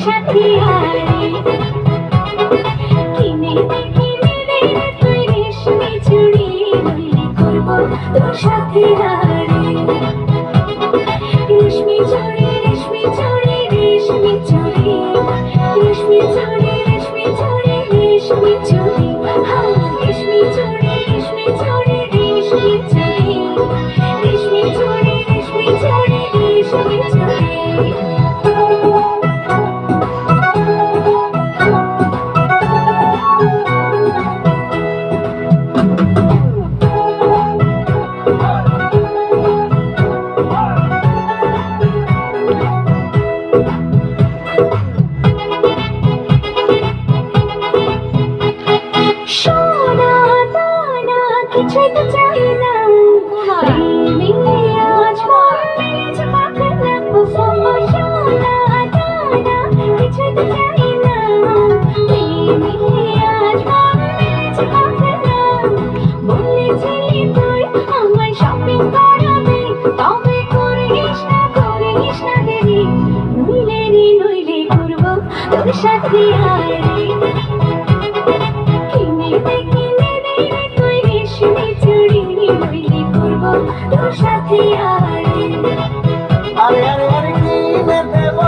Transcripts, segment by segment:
সাথী হারে কিনে কিনে দে তুই রেশমি চুড়ি নইলে করব তোর সাথে হারে রেশমি চুড়ি রেশমি চুড়ি রেশমি চুড়ি রেশমি চুড়ি রেশমি চুড়ি রেশমি চুড়ি হ্যাঁ রেশমি চুড়ি রেশমি চুড়ি রেশমি চুড়ি রেশমি চুড়ি রেশমি চুড়ি রেশমি চুড়ি কিছুই তো চাই না প্রেমে আজ মরেছ পাখনা সোনা দানা কিছুই তো চাই না প্রেমে আজ মরেছ পাখনা বলেছিলি তুই আমায় শপিং করাবি তবে করিস না দেরি নইলে করবো তোর সাথে হারে তোর সাথে হারে আরে আরে আরে কিনে দেব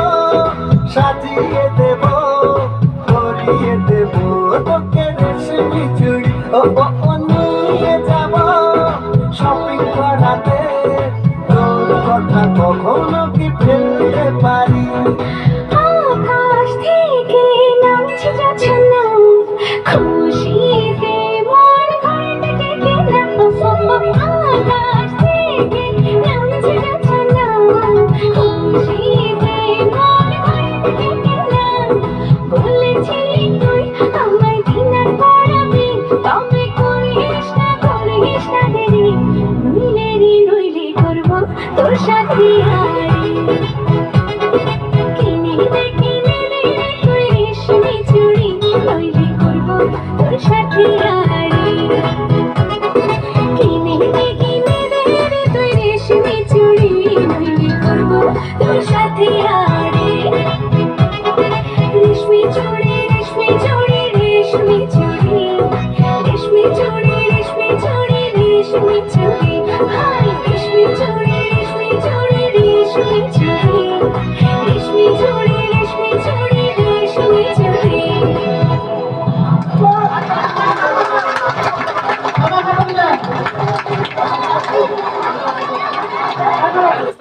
সাজিয়ে দেব করিয়ে দেব তোকে রেশমি চুড়ি ও নিয়ে যাব শপিং করাতে তোর কথা কখনো কি ফেলতে পারি আকাশ থেকে নামছে জোছনা খুশিতে মন ঘরে ডেকে না আকাশ থেকে নামছে জোছনা খুশিতে মন ঘরে ডেকে না বলেছিলি তুই আমায় ডিনার করাবি তবে করিস না দেরি নইলে করবো তোর সাথে হারে কিনে দে তুই রেশমি চুড়ি নইলে করবো তোর সাথে হারে কিনে দে তুই রেশমি চুড়ি নইলে করবো তোর সাথে হারে রেশমি চুড়ি রেশমি চুড়ি রেশমি চুড়ি রেশমি চুড়ি রেশমি চুড়ি রেশমি চুড়ি হাই রেশমি চুড়ি রেশমি চুড়ি রেশমি চুড়ি